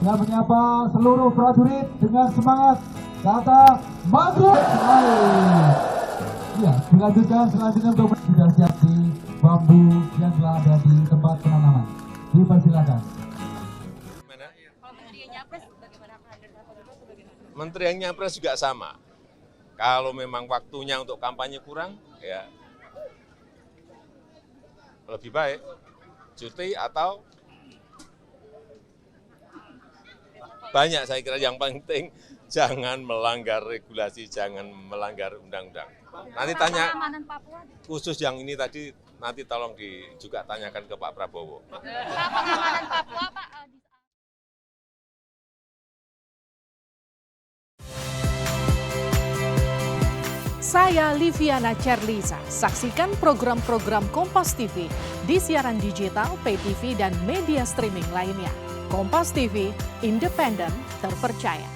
Dengan menyapa seluruh prajurit dengan semangat kata maju. Ya, dilanjutkan selanjutnya untuk sudah siap di bambu yang telah ada di tempat penanaman. Dipersilakan. Menteri yang nyapres juga sama. Kalau memang waktunya untuk kampanye kurang, ya lebih baik cuti atau banyak. Saya kira yang penting jangan melanggar regulasi, jangan melanggar undang-undang. Nanti tanya khusus yang ini tadi, nanti tolong juga tanyakan ke Pak Prabowo. Pengamanan Papua, Pak. Saya Liviana Cerlisa. Saksikan program-program Kompas TV di siaran digital, pay TV, dan media streaming lainnya. Kompas TV, independen, terpercaya.